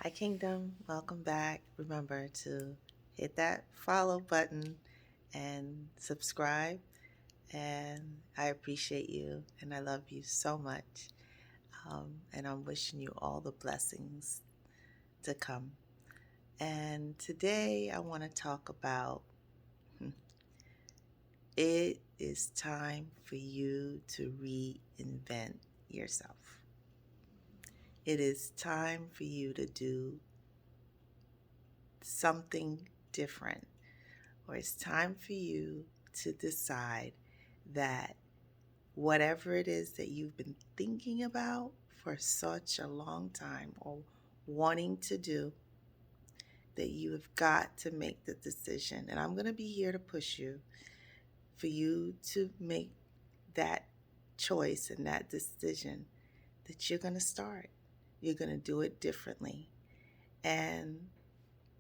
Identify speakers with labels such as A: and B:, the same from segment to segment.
A: Hi, Kingdom. Welcome back. Remember to hit that follow button and subscribe. And I appreciate you and I love you so much. And I'm wishing you all the blessings to come. And today I want to talk about it is time for you to reinvent yourself. It is time for you to do something different, or it's time for you to decide that whatever it is that you've been thinking about for such a long time or wanting to do, that you have got to make the decision. And I'm going to be here to push you for you to make that choice and that decision that you're going to start. You're going to do it differently. And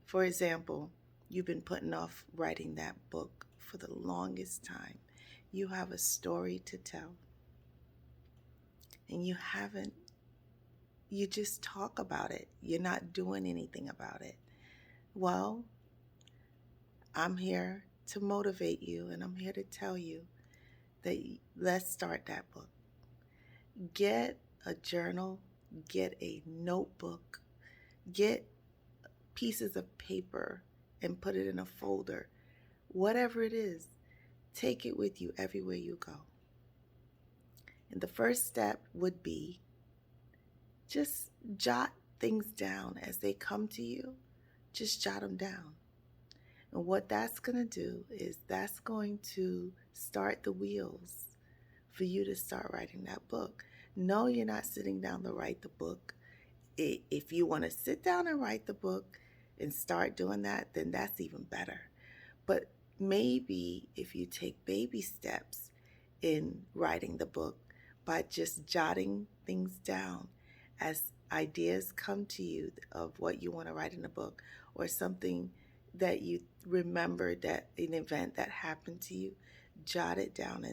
A: for example, you've been putting off writing that book for the longest time. You have a story to tell, and you just talk about it. You're not doing anything about it. Well, I'm here to motivate you, and I'm here to tell you that let's start that book. Get a journal, get a notebook, get pieces of paper and put it in a folder. Whatever it is, take it with you everywhere you go. And the first step would be just jot things down as they come to you. Just jot them down. And what that's going to do is that's going to start the wheels for you to start writing that book. No, you're not sitting down to write the book. If you want to sit down and write the book and start doing that, then that's even better. But maybe if you take baby steps in writing the book by just jotting things down as ideas come to you of what you want to write in the book, or something that you remember, that an event that happened to you, jot it down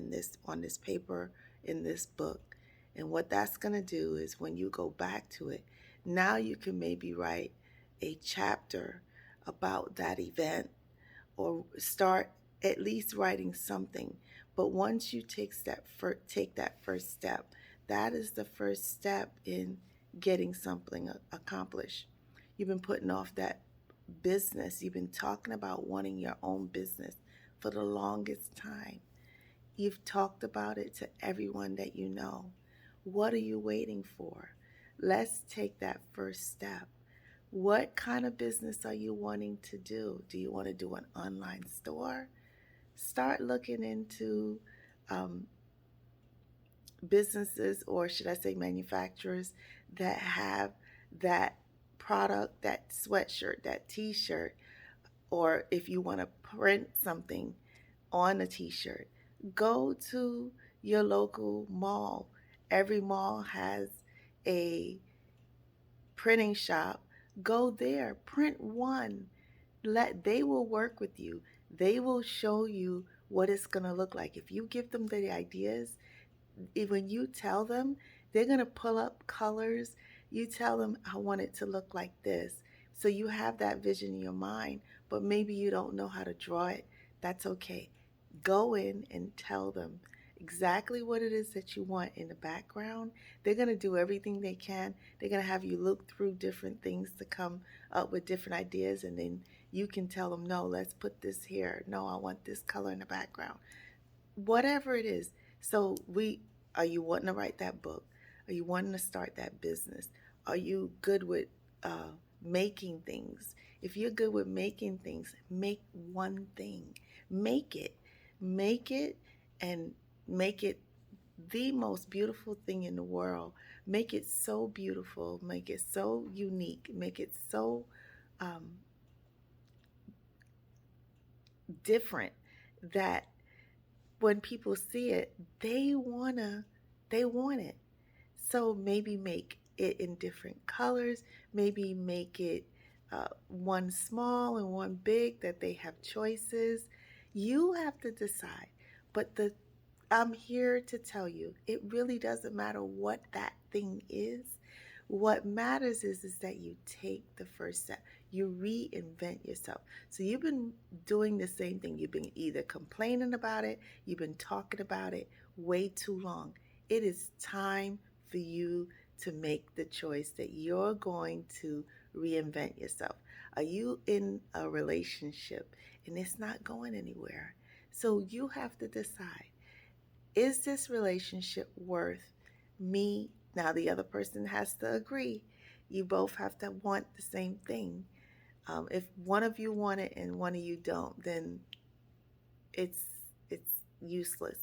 A: on this paper, in this book. And what that's going to do is when you go back to it, now you can maybe write a chapter about that event, or start at least writing something. But once you take that first step, that is the first step in getting something accomplished. You've been putting off that business. You've been talking about wanting your own business for the longest time. You've talked about it to everyone that you know. What are you waiting for? Let's take that first step. What kind of business are you wanting to do? Do you want to do an online store? Start looking into um, businesses, or should I say manufacturers, that have that product, that sweatshirt, that t shirt, or if you want to print something on a t shirt, go to your local mall. Every mall has a printing shop. Go there, print one. They will work with you. They will show you what it's going to look like. If you give them the ideas, when you tell them, they're going to pull up colors. You tell them, I want it to look like this. So you have that vision in your mind, but maybe you don't know how to draw it. That's okay. Go in and tell them exactly what it is that you want in the background. They're going to do everything they can. They're going to have you look through different things to come up with different ideas, and then you can tell them, no, let's put this here. No, I want this color in the background. Whatever it is. So are you wanting to write that book? Are you wanting to start that business? Are you good with making things? If you're good with making things, make one thing. Make it. Make it, and make it the most beautiful thing in the world. Make it so beautiful. Make it so unique. Make it so um, different that when people see it, they want it. So maybe make it in different colors. Maybe make it one small and one big, that they have choices. You have to decide. But I'm here to tell you, it really doesn't matter what that thing is. What matters is that you take the first step. You reinvent yourself. So you've been doing the same thing. You've been either complaining about it, you've been talking about it way too long. It is time for you to make the choice that you're going to reinvent yourself. Are you in a relationship and it's not going anywhere? So you have to decide, is this relationship worth me? Now, the other person has to agree. You both have to want the same thing. If one of you want it and one of you don't, then it's it's useless.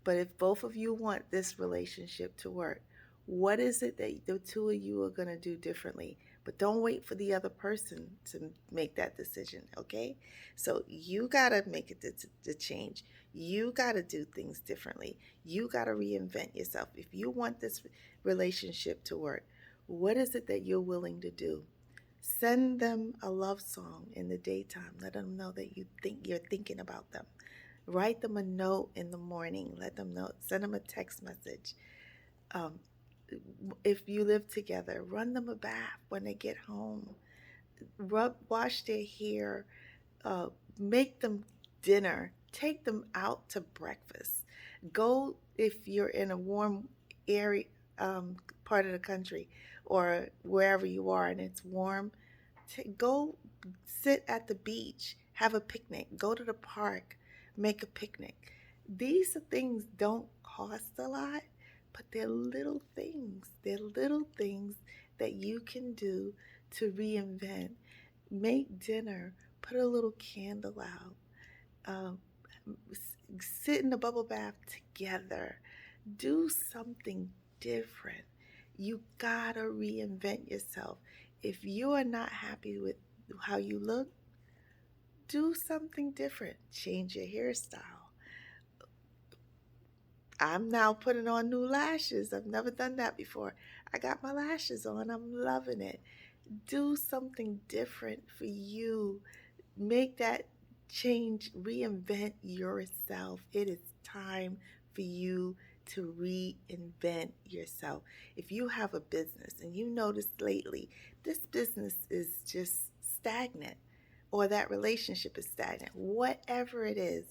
A: But if both of you want this relationship to work, what is it that the two of you are going to do differently? But don't wait for the other person to make that decision, okay? So you got to make it the change. You got to do things differently. You got to reinvent yourself. If you want this relationship to work, what is it that you're willing to do? Send them a love song in the daytime. Let them know that you're thinking about them. Write them a note in the morning. Let them know. Send them a text message. Um, if you live together, run them a bath when they get home. Wash their hair. Uh, Make them dinner. Take them out to breakfast. Go if you're in a warm area, part of the country, or wherever you are and it's warm. Go sit at the beach, have a picnic, go to the park, make a picnic. These things don't cost a lot, but they're little things. They're little things that you can do to reinvent. Make dinner, put a little candle out, um, sit in the bubble bath together, do something different. You gotta reinvent yourself. If you are not happy with how you look, do something different. Change your hairstyle. I'm now putting on new lashes. I've never done that before. I got my lashes on. I'm loving it. Do something different for you. Make that change, reinvent yourself. It is time for you to reinvent yourself. If you have a business and you notice lately this business is just stagnant, or that relationship is stagnant, whatever it is,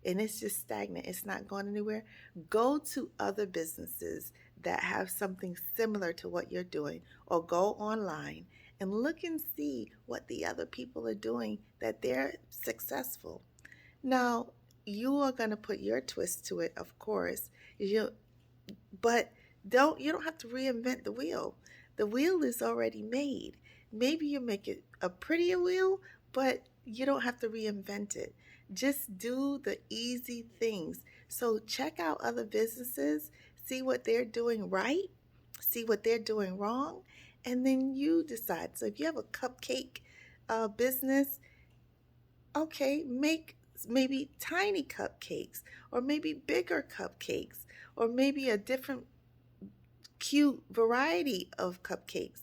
A: and it's just stagnant, it's not going anywhere, go to other businesses that have something similar to what you're doing, or go online and look and see what the other people are doing that they're successful. Now, you are going to put your twist to it, of course. You but you don't have to reinvent the wheel. The wheel is already made. Maybe you make it a prettier wheel, but you don't have to reinvent it. Just do the easy things. So check out other businesses, see what they're doing right, see what they're doing wrong, and then you decide. So if you have a cupcake business, okay, make maybe tiny cupcakes, or maybe bigger cupcakes, or maybe a different cute variety of cupcakes.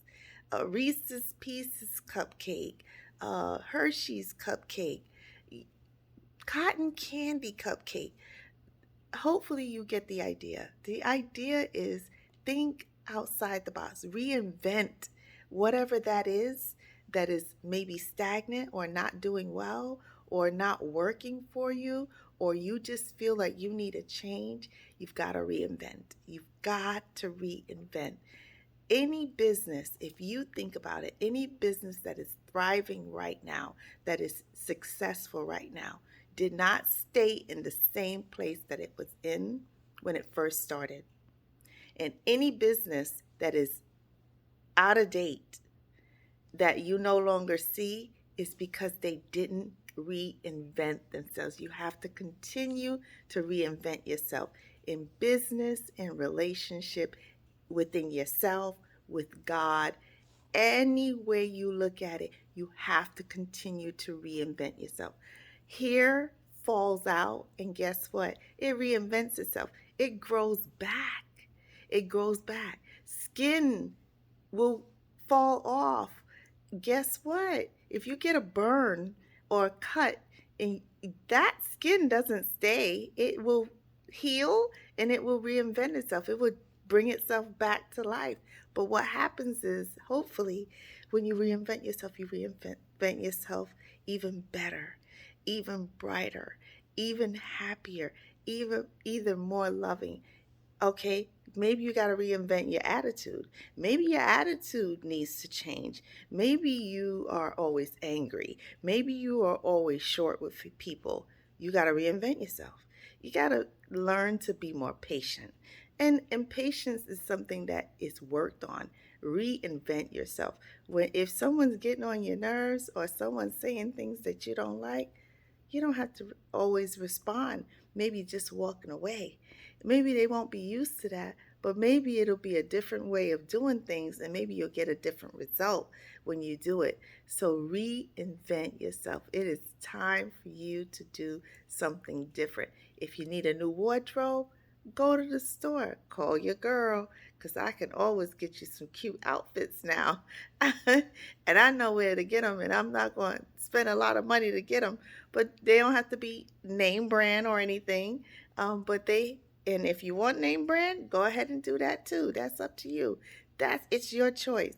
A: A Reese's Pieces cupcake, Hershey's cupcake, cotton candy cupcake. Hopefully you get the idea. The idea is think outside the box, reinvent whatever that is maybe stagnant or not doing well or not working for you, or you just feel like you need a change. You've got to reinvent. You've got to reinvent. Any business, if you think about it, any business that is thriving right now, that is successful right now, did not stay in the same place that it was in when it first started. And any business that is out of date, that you no longer see, is because they didn't reinvent themselves. You have to continue to reinvent yourself in business, in relationship, within yourself, with God. Any way you look at it, you have to continue to reinvent yourself. Hair falls out, and guess what? It reinvents itself. It grows back. It grows back. Skin will fall off. Guess what? If you get a burn or a cut and that skin doesn't stay, it will heal and it will reinvent itself. It will bring itself back to life. But what happens is, hopefully, when you reinvent yourself even better, even brighter, even happier, even either more loving. Okay, maybe you got to reinvent your attitude. Maybe your attitude needs to change. Maybe you are always angry. Maybe you are always short with people. You got to reinvent yourself. You got to learn to be more patient. And patience is something that is worked on. Reinvent yourself. When if someone's getting on your nerves or someone's saying things that you don't like, you don't have to always respond. Maybe just walking away. Maybe they won't be used to that, but maybe it'll be a different way of doing things, and maybe you'll get a different result when you do it. So reinvent yourself. It is time for you to do something different. If you need a new wardrobe, go to the store, call your girl, because I can always get you some cute outfits now. And I know where to get them, and I'm not going to spend a lot of money to get them, but they don't have to be name brand or anything. But and if you want name brand, go ahead and do that too. That's up to you. It's your choice.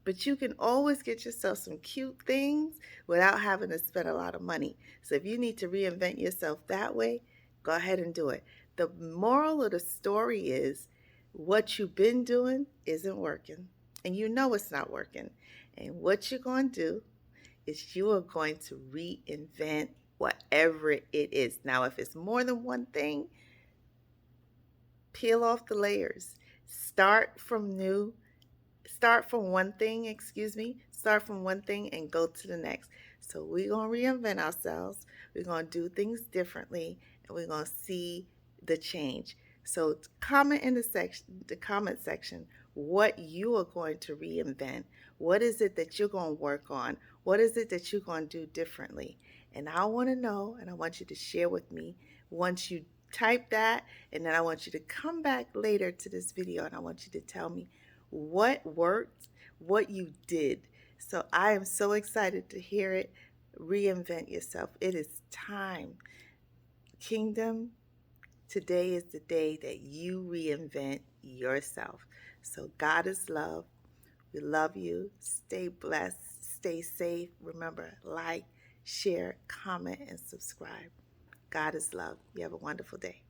A: But you can always get yourself some cute things without having to spend a lot of money. So if you need to reinvent yourself that way, go ahead and do it. The moral of the story is what you've been doing isn't working. And you know it's not working. And what you're going to do is you are going to reinvent whatever it is. Now, if it's more than one thing, peel off the layers. Start from one thing, start from one thing and go to the next. So we're going to reinvent ourselves. We're going to do things differently, and we're going to see the change. So comment in the comment section what you are going to reinvent. What is it that you're going to work on? What is it that you're going to do differently? And I want to know, and I want you to share with me once you type that, and then I want you to come back later to this video, and I want you to tell me what worked, what you did. So I am so excited to hear it. Reinvent yourself. It is time. Kingdom, today is the day that you reinvent yourself. So God is love. We love you. Stay blessed. Stay safe. Remember, like, share, comment, and subscribe. God is love. You have a wonderful day.